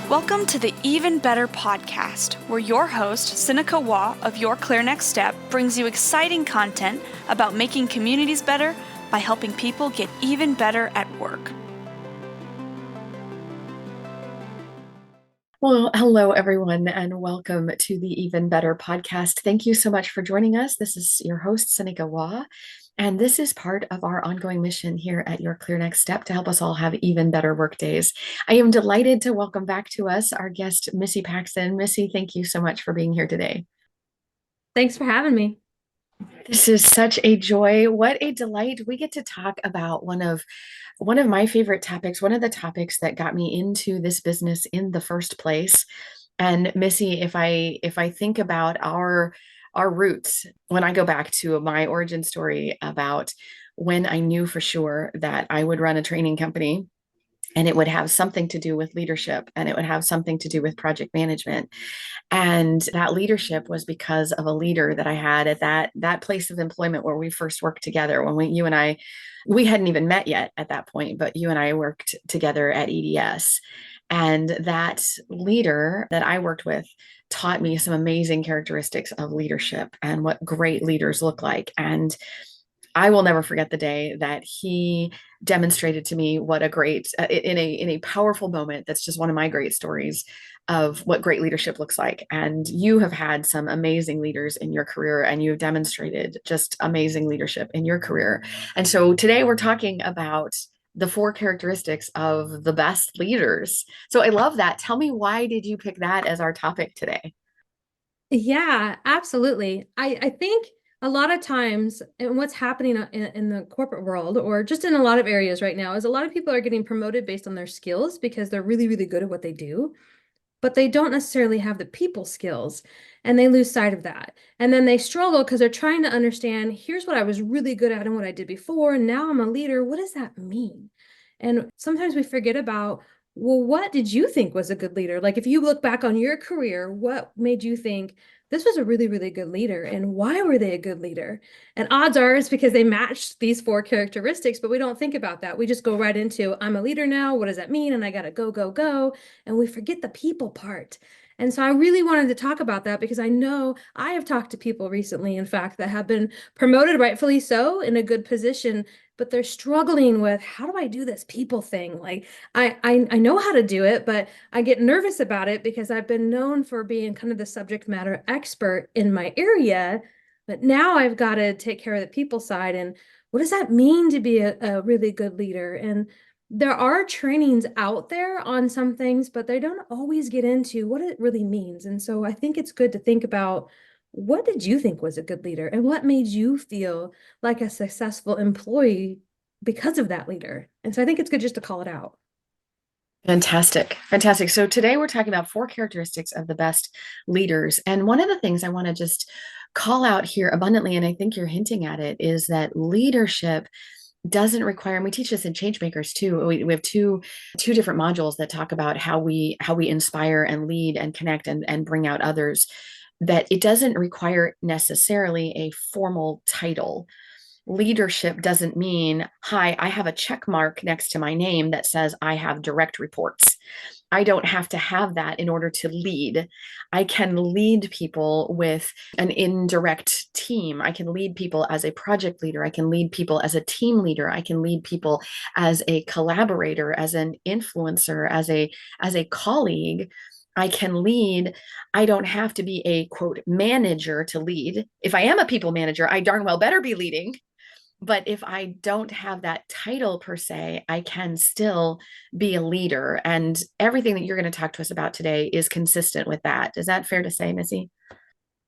Welcome to the Even Better podcast, where your host, Sinikka Waugh of Your Clear Next Step, brings you exciting content about making communities better by helping people get even better at work. Well, hello, everyone, and welcome to the Even Better podcast. Thank you so much for joining us. This is your host, Sinikka Waugh, and this is part of our ongoing mission here at Your Clear Next Step to help us all have even better work days. I am delighted to welcome back to us our guest, Missy Paxson. Missy, thank you so much for being here today. Thanks for having me. This is such a joy. What a delight. We get to talk about one of my favorite topics, one of the topics that got me into this business in the first place. And Missy, if I think about our roots, when I go back to my origin story about when I knew for sure that I would run a training company, and it would have something to do with leadership, and it would have something to do with project management. And that leadership was because of a leader that I had at that place of employment where we first worked together. When you and I, we hadn't even met yet at that point, but you and I worked together at EDS. And that leader that I worked with taught me some amazing characteristics of leadership and what great leaders look like. And I will never forget the day that he demonstrated to me what a great, in a powerful moment. That's just one of my great stories of what great leadership looks like. And you have had some amazing leaders in your career, and you've demonstrated just amazing leadership in your career. And so today we're talking about the 4 characteristics of the best leaders. So I love that. Tell me, why did you pick that as our topic today? Yeah, absolutely. I think a lot of times, and what's happening in the corporate world, or just in a lot of areas right now, is a lot of people are getting promoted based on their skills because they're really, really good at what they do, but they don't necessarily have the people skills, and they lose sight of that. And then they struggle because they're trying to understand, here's what I was really good at and what I did before, and now I'm a leader. What does that mean? And sometimes we forget about, well, what did you think was a good leader? Like if you look back on your career, what made you think this was a really, really good leader, and why were they a good leader? And odds are it's because they matched these 4 characteristics, but we don't think about that. We just go right into, I'm a leader now. What does that mean? And I got to go, go, go. And we forget the people part. And so I really wanted to talk about that because I know I have talked to people recently, in fact, that have been promoted, rightfully so, in a good position, but they're struggling with, how do I do this people thing? Like I know how to do it, but I get nervous about it because I've been known for being kind of the subject matter expert in my area, but now I've got to take care of the people side. And what does that mean to be a really good leader? And there are trainings out there on some things, but they don't always get into what it really means. And so I think it's good to think about, what did you think was a good leader, and what made you feel like a successful employee because of that leader? And so I think it's good just to call it out. Fantastic. Fantastic. So today we're talking about 4 characteristics of the best leaders. And one of the things I want to just call out here abundantly, and I think you're hinting at it, is that leadership doesn't require, and we teach this in Change Makers too. We have two different modules that talk about how we inspire and lead and connect and bring out others, that it doesn't require necessarily a formal title. Leadership doesn't mean, hi, I have a check mark next to my name that says I have direct reports. I don't have to have that in order to lead. I can lead people with an indirect team. I can lead people as a project leader. I can lead people as a team leader. I can lead people as a collaborator, as an influencer, as a colleague. I can lead. I don't have to be a quote manager to lead. If I am a people manager, I darn well better be leading. But if I don't have that title per se, I can still be a leader. And everything that you're going to talk to us about today is consistent with that. Is that fair to say, Missy?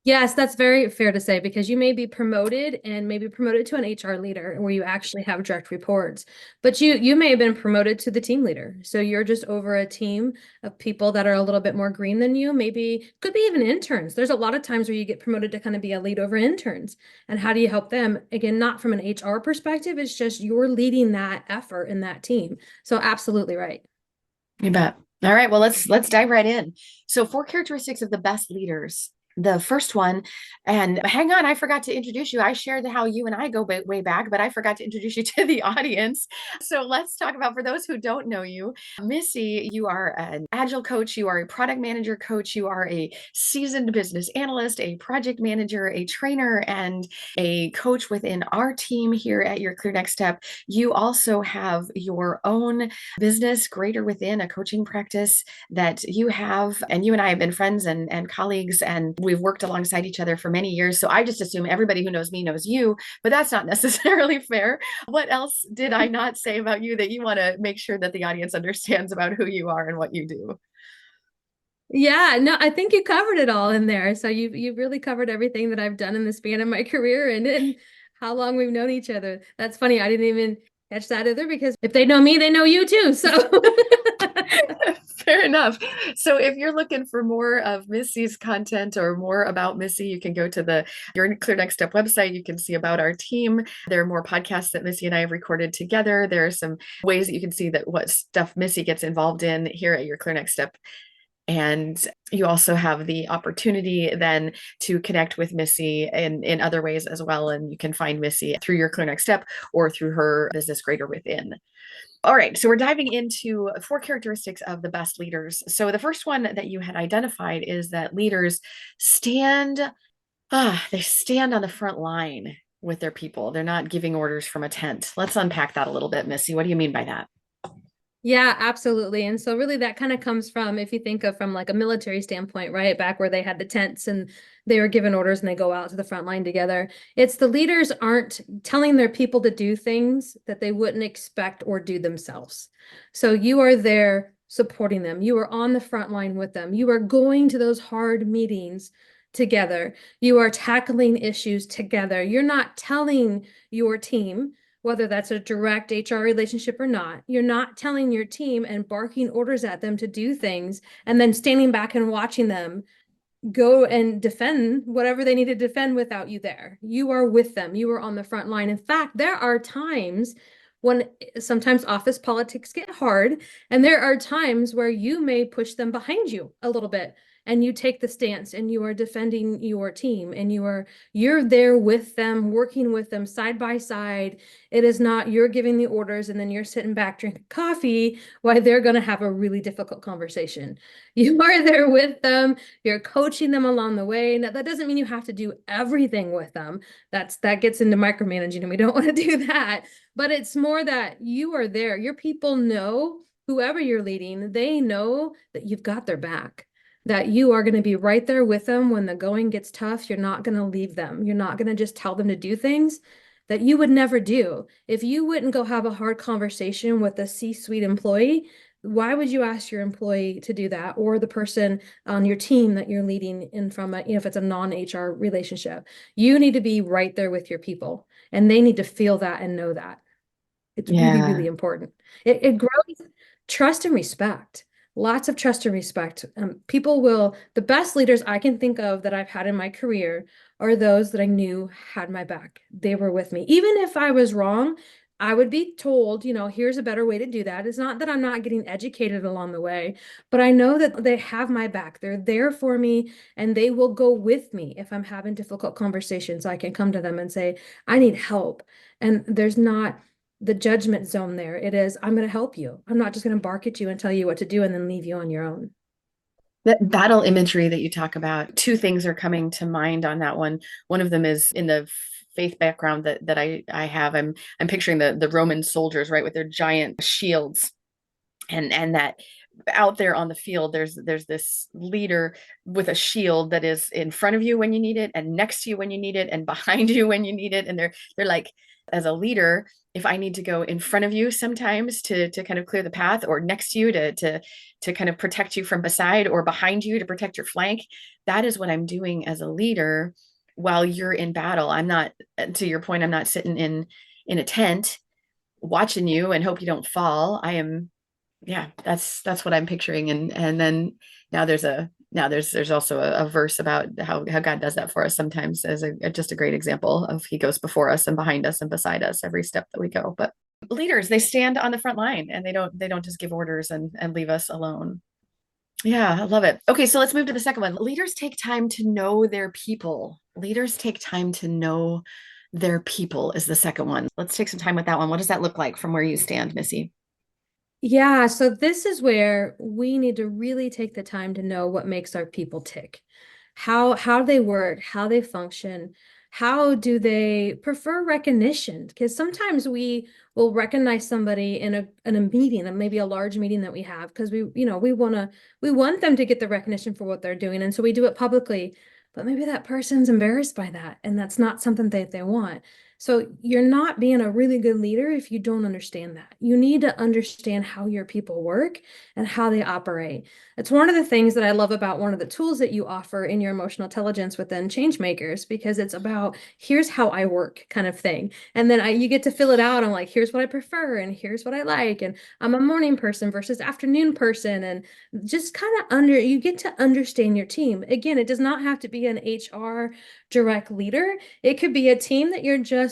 Yes, that's very fair to say, because you may be promoted and maybe promoted to an HR leader where you actually have direct reports, but you may have been promoted to the team leader. So you're just over a team of people that are a little bit more green than you, maybe could be even interns. There's a lot of times where you get promoted to kind of be a lead over interns. And how do you help them? Again, not from an HR perspective, it's just you're leading that effort in that team. So absolutely right. You bet. All right, well, let's dive right in. So 4 characteristics of the best leaders. The first one, and hang on, I forgot to introduce you. I shared how you and I go way back, but I forgot to introduce you to the audience. So let's talk about, for those who don't know you, Missy, you are an Agile coach, you are a product manager coach, you are a seasoned business analyst, a project manager, a trainer, and a coach within our team here at Your Clear Next Step. You also have your own business, Greater Within, a coaching practice that you have, and you and I have been friends and colleagues, and we've worked alongside each other for many years. So I just assume everybody who knows me knows you, but that's not necessarily fair. What else did I not say about you that you want to make sure that the audience understands about who you are and what you do? Yeah, no, I think you covered it all in there. So you've really covered everything that I've done in the span of my career and how long we've known each other. That's funny. I didn't even catch that either, because if they know me, they know you too. So Fair enough. So if you're looking for more of Missy's content or more about Missy, you can go to the Your Clear Next Step website. You can see about our team. There are more podcasts that Missy and I have recorded together. There are some ways that you can see that what stuff Missy gets involved in here at Your Clear Next Step. And you also have the opportunity then to connect with Missy in other ways as well. And you can find Missy through Your Clear Next Step or through her business Greater Within. All right, so we're diving into 4 characteristics of the best leaders. So the first one that you had identified is that leaders they stand on the front line with their people. They're not giving orders from a tent. Let's unpack that a little bit, Missy. What do you mean by that? yeah, absolutely. And so really that kind of comes from, if you think of from like a military standpoint, right? Back where they had the tents and they were given orders and they go out to the front line together. It's the leaders aren't telling their people to do things that they wouldn't expect or do themselves. So you are there supporting them. You are on the front line with them. You are going to those hard meetings together. You are tackling issues together. You're not telling your team, whether that's a direct HR relationship or not, you're not telling your team and barking orders at them to do things and then standing back and watching them go and defend whatever they need to defend without you there. You are with them. You are on the front line. In fact, there are times when sometimes office politics get hard, and there are times where you may push them behind you a little bit, and you take the stance and you are defending your team, and you're there with them, working with them side by side. It is not you're giving the orders and then you're sitting back drinking coffee while they're going to have a really difficult conversation. You are there with them. You're coaching them along the way. Now, that doesn't mean you have to do everything with them. That gets into micromanaging, and we don't want to do that. But it's more that you are there. Your people know, whoever you're leading, they know that you've got their back, that you are going to be right there with them when the going gets tough. You're not going to leave them. You're not going to just tell them to do things that you would never do. If you wouldn't go have a hard conversation with a C-suite employee, why would you ask your employee to do that, or the person on your team that you're leading in from if it's a non-HR relationship? You need to be right there with your people, and they need to feel that and know that. It's really, really important. It grows trust and respect. Lots of trust and respect. The best leaders I can think of that I've had in my career are those that I knew had my back. They were with me. Even if I was wrong, I would be told, here's a better way to do that. It's not that I'm not getting educated along the way, but I know that they have my back. They're there for me, and they will go with me if I'm having difficult conversations. I can come to them and say, I need help. And there's not the judgment zone there. It is, I'm going to help you. I'm not just going to bark at you and tell you what to do and then leave you on your own. That battle imagery that you talk about, 2 things are coming to mind on that one. One of them is in the faith background that I have. I'm picturing the Roman soldiers, right, with their giant shields, and that out there on the field, there's this leader with a shield that is in front of you when you need it, and next to you when you need it, and behind you when you need it. And they're like, as a leader, if I need to go in front of you sometimes to kind of clear the path, or next to you to kind of protect you from beside, or behind you to protect your flank, that is what I'm doing as a leader while you're in battle. I'm not, to your point, I'm not sitting in a tent watching you and hope you don't fall. I am, yeah, that's what I'm picturing. And then now there's also a verse about how God does that for us sometimes, as just a great example of He goes before us and behind us and beside us every step that we go. But leaders, they stand on the front line, and they don't just give orders and leave us alone. Yeah, I love it. Okay, so let's move to the second one. Leaders take time to know their people. Leaders take time to know their people is the second one. Let's take some time with that one. What does that look like from where you stand, Missy? Yeah, so this is where we need to really take the time to know what makes our people tick. How they work, how they function, how do they prefer recognition? Because sometimes we will recognize somebody in a meeting, and maybe a large meeting that we have, because we want them to get the recognition for what they're doing. And so we do it publicly, but maybe that person's embarrassed by that, and that's not something that they want. So you're not being a really good leader if you don't understand that. You need to understand how your people work and how they operate. It's one of the things that I love about one of the tools that you offer in your emotional intelligence within Changemakers, because it's about here's how I work kind of thing. And then you get to fill it out. I'm like, here's what I prefer and here's what I like. And I'm a morning person versus afternoon person. And just kind of you get to understand your team. Again, it does not have to be an HR direct leader. It could be a team that you're just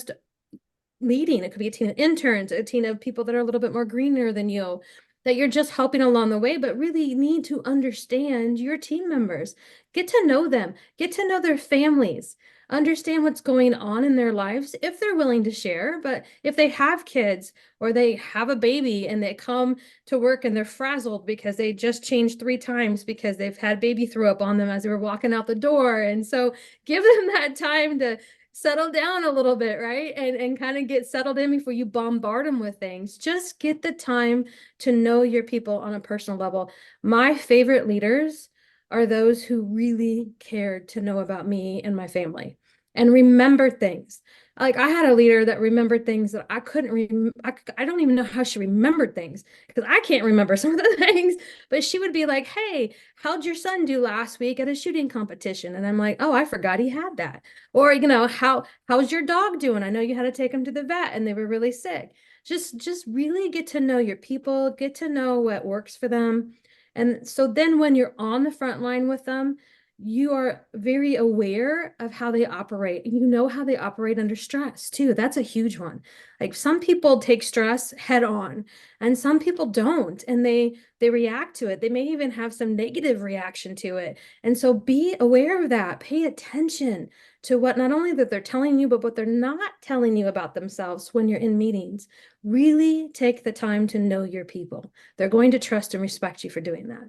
leading. It could be a team of interns, a team of people that are a little bit more greener than you, that you're just helping along the way, but really need to understand your team members. Get to know them, get to know their families, understand what's going on in their lives if they're willing to share. But if they have kids or they have a baby and they come to work and they're frazzled because they just changed 3 times because they've had baby throw up on them as they were walking out the door. And so give them that time to settle down a little bit, right? And kind of get settled in before you bombard them with things. Just get the time to know your people on a personal level. My favorite leaders are those who really cared to know about me and my family and remember things. Like I had a leader that remembered things that I couldn't remember. I don't even know how she remembered things because I can't remember some of the things, but she would be like, "Hey, how'd your son do last week at a shooting competition?" And I'm like, "Oh, I forgot he had that." Or, how's your dog doing? I know you had to take him to the vet and they were really sick. Just really get to know your people, get to know what works for them. And so then when you're on the front line with them, you are very aware of how they operate. You know how they operate under stress too. That's a huge one. Like some people take stress head on and some people don't, and they react to it. They may even have some negative reaction to it. And so be aware of that. Pay attention to what not only that they're telling you, but what they're not telling you about themselves when you're in meetings. Really take the time to know your people. They're going to trust and respect you for doing that.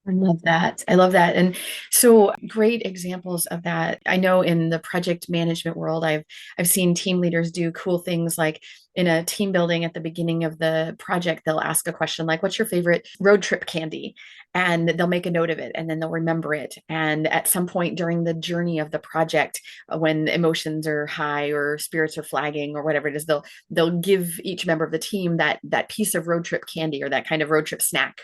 I love that. I love that. And so great examples of that. I know in the project management world, I've seen team leaders do cool things like in a team building at the beginning of the project, they'll ask a question like, what's your favorite road trip candy? And they'll make a note of it and then they'll remember it. And at some point during the journey of the project, when emotions are high or spirits are flagging or whatever it is, they'll give each member of the team that piece of road trip candy or that kind of road trip snack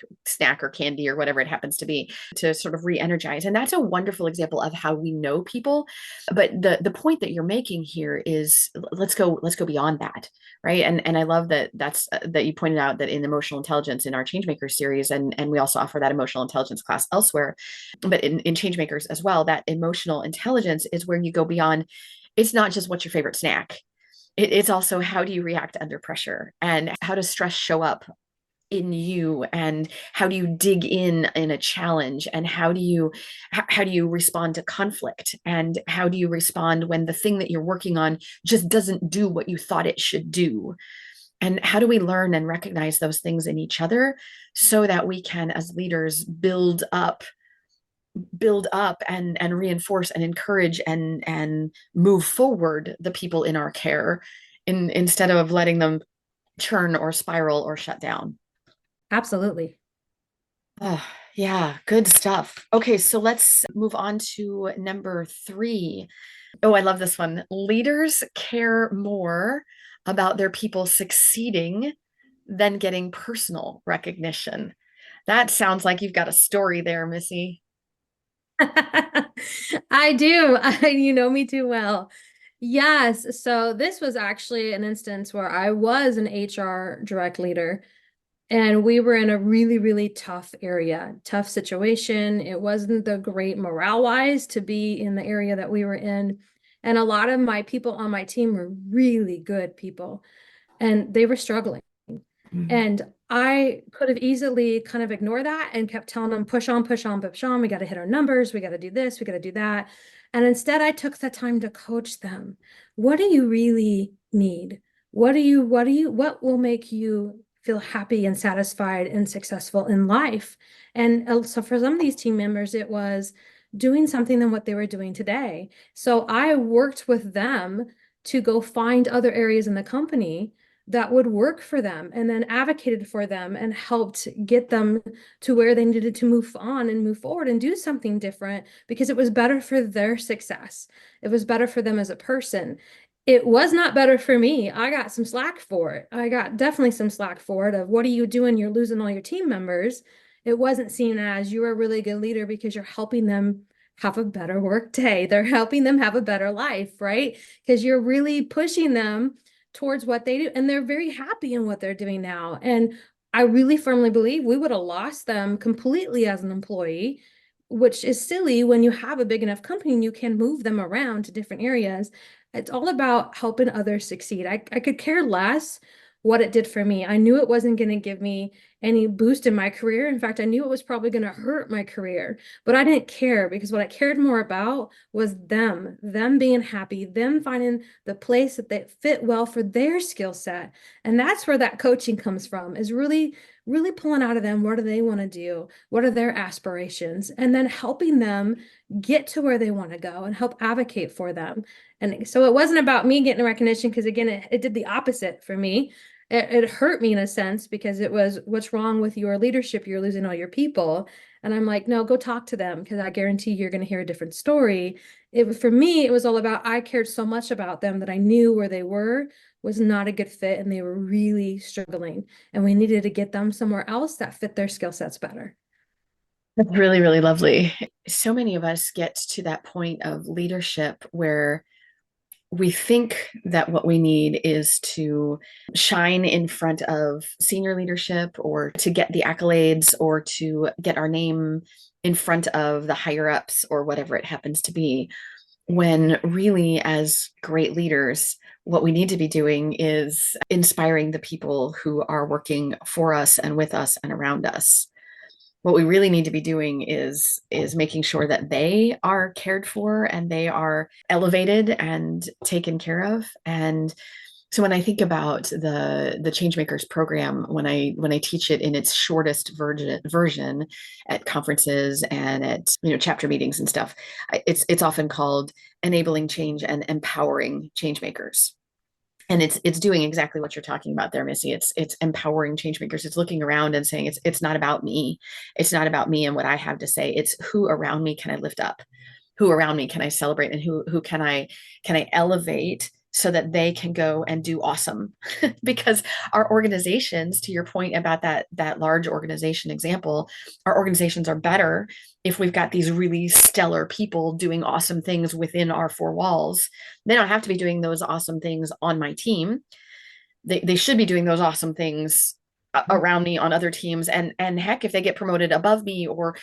or candy or whatever it happens to be to sort of re-energize. And that's a wonderful example of how we know people. But the point that you're making here is let's go beyond that, right? And I love that you pointed out that in emotional intelligence in our Changemaker series, and we also offer that emotional intelligence class elsewhere, but in Changemakers as well, that emotional intelligence is where you go beyond. It's not just what's your favorite snack. It's also how do you react under pressure and how does stress show up in you and how do you dig in a challenge and how do you respond to conflict and how do you respond when the thing that you're working on just doesn't do what you thought it should do, and how do we learn and recognize those things in each other so that we can as leaders build up and reinforce and encourage and move forward the people in our care instead of letting them churn or spiral or shut down. Absolutely. Oh, yeah, good stuff. Okay, so let's move on to number three. Oh, I love this one. Leaders care more about their people succeeding than getting personal recognition. That sounds like you've got a story there, Missy. I do. You know me too well. Yes. So this was actually an instance where I was an HR direct leader and we were in a really, really tough area, tough situation. It wasn't the great morale wise to be in the area that we were in. And a lot of my people on my team were really good people and they were struggling. And I could have easily kind of ignored that and kept telling them, push on, push on, push on. We got to hit our numbers. We got to do this. We got to do that. And instead, I took the time to coach them. What do you really need? What will make you feel happy and satisfied and successful in life? And so for some of these team members, it was doing something than what they were doing today. So I worked with them to go find other areas in the company that would work for them, and then advocated for them and helped get them to where they needed to move on and move forward and do something different, because it was better for their success. It was better for them as a person. It was not better for me. I got some slack for it. I got definitely some slack for it of, what are you doing? You're losing all your team members. It wasn't seen as, you're a really good leader because you're helping them have a better work day. They're helping them have a better life, right? Because you're really pushing them towards what they do, and they're very happy in what they're doing now. And I really firmly believe we would have lost them completely as an employee, which is silly when you have a big enough company and you can move them around to different areas. It's all about helping others succeed. I could care less what it did for me. I knew it wasn't going to give me any boost in my career. In fact, I knew it was probably going to hurt my career, but I didn't care, because what I cared more about was them being happy, them finding the place that they fit well for their skill set. And that's where that coaching comes from, is really, really pulling out of them, what do they want to do? What are their aspirations? And then helping them get to where they want to go and help advocate for them. And so it wasn't about me getting recognition, because again, it did the opposite for me. It hurt me in a sense, because it was, what's wrong with your leadership? You're losing all your people. And I'm like, no, go talk to them, because I guarantee you're going to hear a different story. For me, it was all about, I cared so much about them that I knew where they were was not a good fit, and they were really struggling, and we needed to get them somewhere else that fit their skill sets better. That's really, really lovely. So many of us get to that point of leadership where we think that what we need is to shine in front of senior leadership, or to get the accolades, or to get our name in front of the higher ups, or whatever it happens to be. When really, as great leaders, what we need to be doing is inspiring the people who are working for us and with us and around us. What we really need to be doing is making sure that they are cared for and they are elevated and taken care of. And so when I think about the Changemakers program, when I teach it in its shortest version at conferences and at chapter meetings and stuff, it's often called enabling change and empowering changemakers. And it's doing exactly what you're talking about there, Missy. It's empowering change makers. It's looking around and saying it's not about me. It's not about me and what I have to say. It's who around me can I lift up? Who around me can I celebrate? And who can I elevate so that they can go and do awesome? Because our organizations, to your point about that large organization example, our organizations are better if we've got these really stellar people doing awesome things within our four walls. They don't have to be doing those awesome things on my team. They should be doing those awesome things around me on other teams, and heck, if they get promoted above me or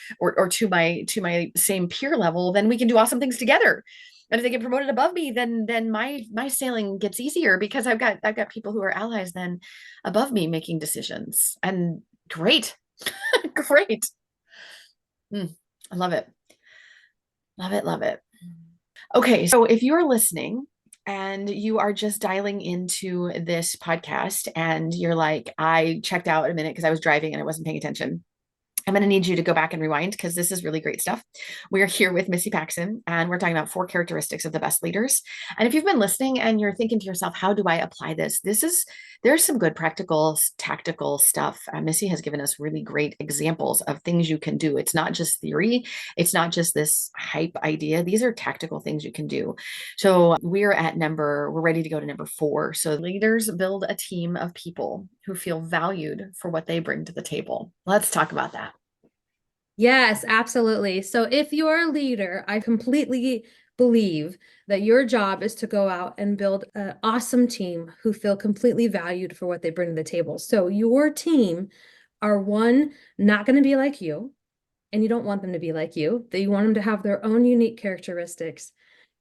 to my same peer level, then we can do awesome things together. And if they get promoted above me, then my sailing gets easier, because I've got people who are allies then above me making decisions. And great. Great. I love it. Love it, love it. Okay, so if you're listening and you are just dialing into this podcast and you're like, I checked out a minute because I was driving and I wasn't paying attention, I'm going to need you to go back and rewind, because this is really great stuff. We are here with Missy Paxson, and we're talking about 4 characteristics of the best leaders. And if you've been listening and you're thinking to yourself, how do I apply this? There's some good practical, tactical stuff. Missy has given us really great examples of things you can do. It's not just theory. It's not just this hype idea. These are tactical things you can do. So we're ready to go to number 4. So leaders build a team of people who feel valued for what they bring to the table. Let's talk about that. Yes, absolutely. So if you're a leader, I completely believe that your job is to go out and build an awesome team who feel completely valued for what they bring to the table. So your team are, one, not going to be like you, and you don't want them to be like you, that you want them to have their own unique characteristics.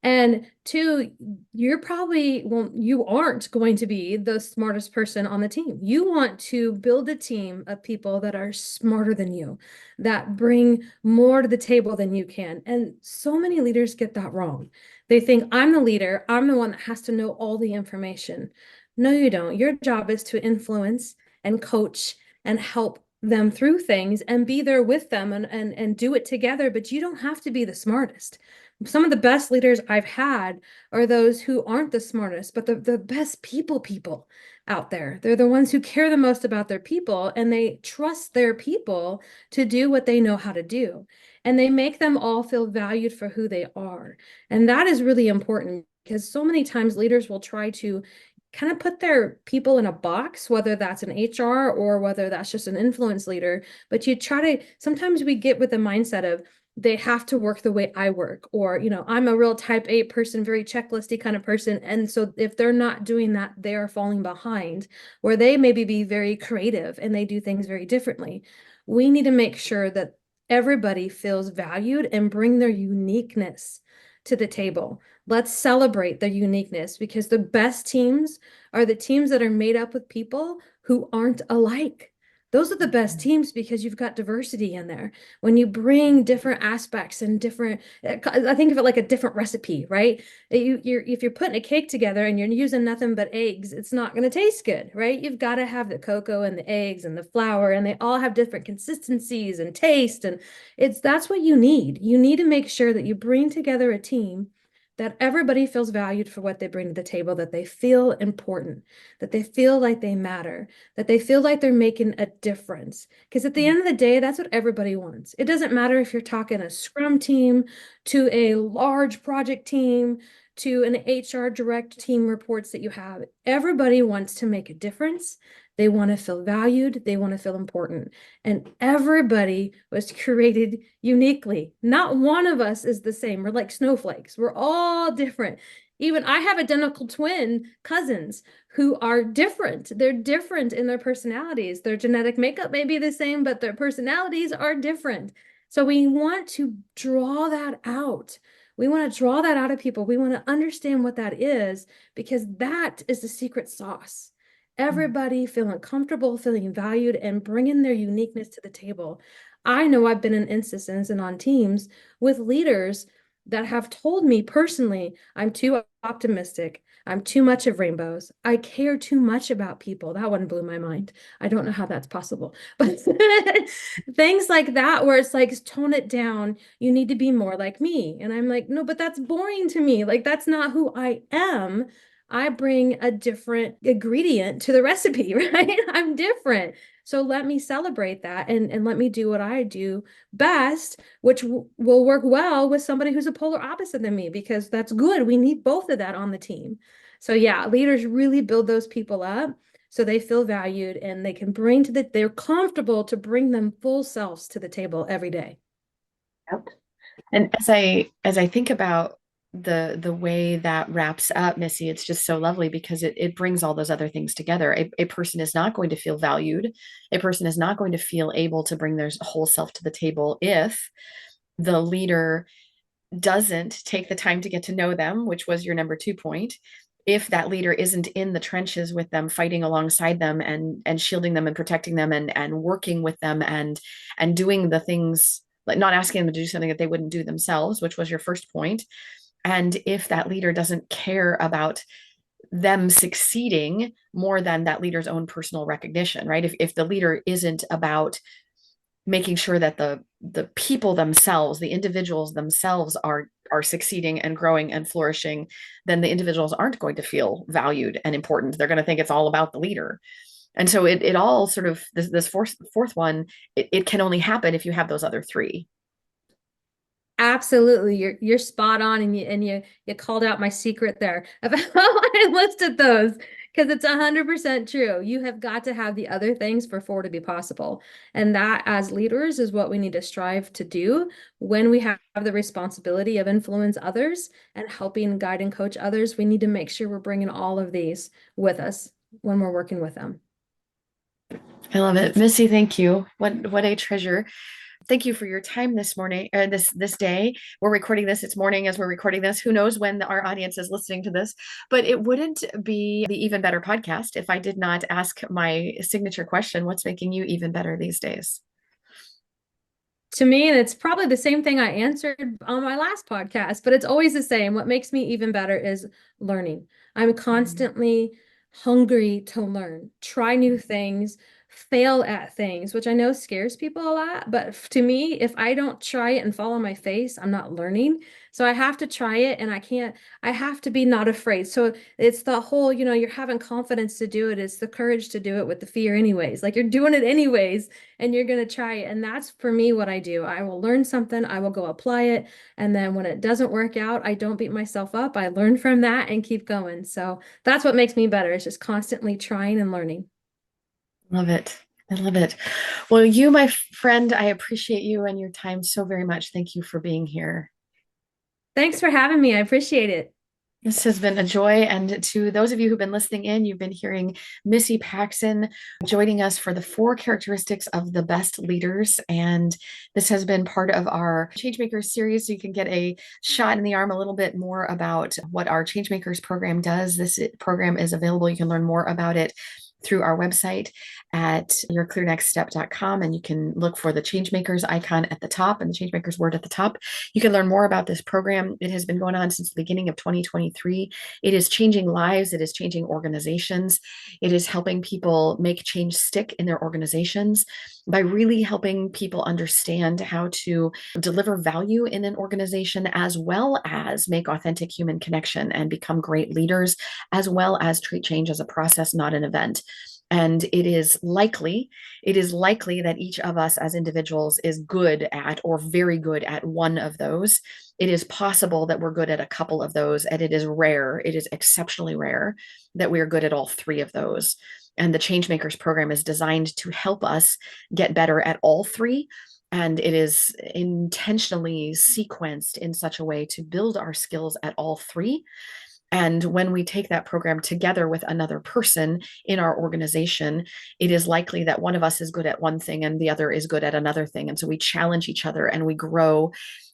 And two, you're probably, well, you aren't going to be the smartest person on the team. You want to build a team of people that are smarter than you, that bring more to the table than you can. And so many leaders get that wrong. They think, I'm the leader, I'm the one that has to know all the information. No, you don't. Your job is to influence and coach and help them through things and be there with them and do it together, but you don't have to be the smartest. Some of the best leaders I've had are those who aren't the smartest, but the best people out there. They're the ones who care the most about their people, and they trust their people to do what they know how to do. And they make them all feel valued for who they are. And that is really important, because so many times leaders will try to kind of put their people in a box, whether that's an HR or whether that's just an influence leader. But you try to, sometimes we get with the mindset of, they have to work the way I work, or, I'm a real type A person, very checklisty kind of person. And so if they're not doing that, they are falling behind, where they maybe be very creative and they do things very differently. We need to make sure that everybody feels valued and bring their uniqueness to the table. Let's celebrate their uniqueness, because the best teams are the teams that are made up with people who aren't alike. Those are the best teams, because you've got diversity in there. When you bring different aspects and different, I think of it like a different recipe, right? If you're putting a cake together and you're using nothing but eggs, it's not going to taste good, right? You've got to have the cocoa and the eggs and the flour, and they all have different consistencies and taste. And that's what you need. You need to make sure that you bring together a team that everybody feels valued for what they bring to the table, that they feel important, that they feel like they matter, that they feel like they're making a difference. Because at the end of the day, that's what everybody wants. It doesn't matter if you're talking a Scrum team to a large project team to an HR direct team reports that you have. Everybody wants to make a difference. They want to feel valued. They want to feel important. And everybody was created uniquely. Not one of us is the same. We're like snowflakes. We're all different. Even I have identical twin cousins who are different. They're different in their personalities. Their genetic makeup may be the same, but their personalities are different. So we want to draw that out. We want to draw that out of people. We want to understand what that is, because that is the secret sauce. Everybody feeling comfortable, feeling valued, and bringing their uniqueness to the table. I know I've been in instances and on teams with leaders that have told me personally, I'm too optimistic. I'm too much of rainbows. I care too much about people. That one blew my mind. I don't know how that's possible, but things like that, where it's like, tone it down. You need to be more like me. And I'm like, no, but that's boring to me. Like, that's not who I am. I bring a different ingredient to the recipe, right? I'm different. So let me celebrate that and let me do what I do best, which will work well with somebody who's a polar opposite than me, because that's good. We need both of that on the team. So yeah, leaders really build those people up so they feel valued and they can bring they're comfortable to bring them full selves to the table every day. Yep. And as I think about the way that wraps up, Missy, it's just so lovely, because it brings all those other things together. A person is not going to feel valued. A person is not going to feel able to bring their whole self to the table if the leader doesn't take the time to get to know them, which was your number 2 point. If that leader isn't in the trenches with them, fighting alongside them and shielding them and protecting them and working with them and doing the things, like not asking them to do something that they wouldn't do themselves, which was your first point. And if that leader doesn't care about them succeeding more than that leader's own personal recognition, right? If the leader isn't about making sure that the people themselves, the individuals themselves are succeeding and growing and flourishing, then the individuals aren't going to feel valued and important. They're going to think it's all about the leader. And so it all sort of, this fourth one, it can only happen if you have those other three. Absolutely. You're spot on, and you called out my secret there about how I listed those, because it's 100% true. You have got to have the other things for four to be possible. And that, as leaders, is what we need to strive to do when we have the responsibility of influence others and helping guide and coach others. We need to make sure we're bringing all of these with us when we're working with them. I love it. Missy, thank you. What a treasure. thank you for your time this morning, or this day. We're recording this. It's morning as we're recording this. Who knows when our audience is listening to this? But it wouldn't be the Even Better podcast if I did not ask my signature question: what's making you even better these days? To me, and it's probably the same thing I answered on my last podcast, but it's always the same. What makes me even better is learning. I'm constantly hungry to learn, try new things, fail at things, which I know scares people a lot. But to me, if I don't try it and fall on my face, I'm not learning. So I have to try it, and I have to be not afraid. So it's the whole, you're having confidence to do it. It's the courage to do it with the fear anyways. Like, you're doing it anyways, and you're going to try it. And that's for me what I do. I will learn something, I will go apply it. And then when it doesn't work out, I don't beat myself up. I learn from that and keep going. So that's what makes me better. It's just constantly trying and learning. Love it. I love it. Well, you, my friend, I appreciate you and your time so very much. Thank you for being here. Thanks for having me. I appreciate it. This has been a joy. And to those of you who've been listening in, you've been hearing Missy Paxson joining us for the 4 characteristics of the best leaders. And this has been part of our Changemakers series. So you can get a shot in the arm a little bit more about what our Changemakers program does. This program is available. You can learn more about it through our website at yourclearnextstep.com, and you can look for the Changemakers icon at the top and the Changemakers word at the top. You can learn more about this program. It has been going on since the beginning of 2023. It is changing lives. It is changing organizations. It is helping people make change stick in their organizations by really helping people understand how to deliver value in an organization, as well as make authentic human connection and become great leaders, as well as treat change as a process, not an event. And it is likely that each of us as individuals is good at, or very good at, one of those. It is possible that we're good at a couple of those, and it is exceptionally rare that we are good at all 3 of those. And the Changemakers program is designed to help us get better at all 3. And it is intentionally sequenced in such a way to build our skills at all 3. And when we take that program together with another person in our organization, it is likely that one of us is good at one thing and the other is good at another thing. And so we challenge each other and we grow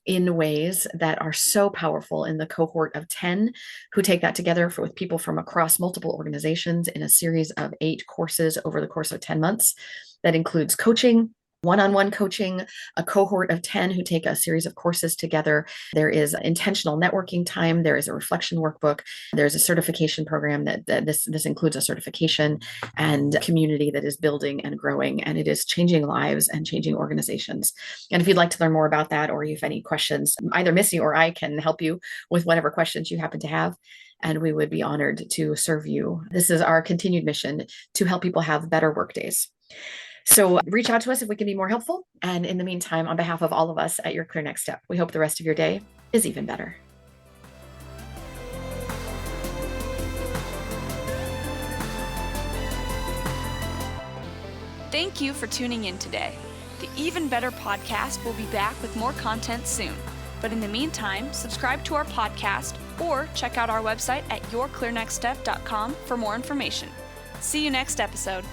in ways that are so powerful. In the cohort of 10 who take that together with people from across multiple organizations in a series of 8 courses over the course of 10 months, that includes coaching, one-on-one coaching, a cohort of 10 who take a series of courses together. There is intentional networking time. There is a reflection workbook. There's a certification program that this includes a certification and community that is building and growing, and it is changing lives and changing organizations. And if you'd like to learn more about that, or you have any questions, either Missy or I can help you with whatever questions you happen to have, and we would be honored to serve you. This is our continued mission, to help people have better work days. So reach out to us if we can be more helpful. And in the meantime, on behalf of all of us at Your Clear Next Step, we hope the rest of your day is even better. Thank you for tuning in today. The Even Better podcast will be back with more content soon. But in the meantime, subscribe to our podcast or check out our website at yourclearnextstep.com for more information. See you next episode.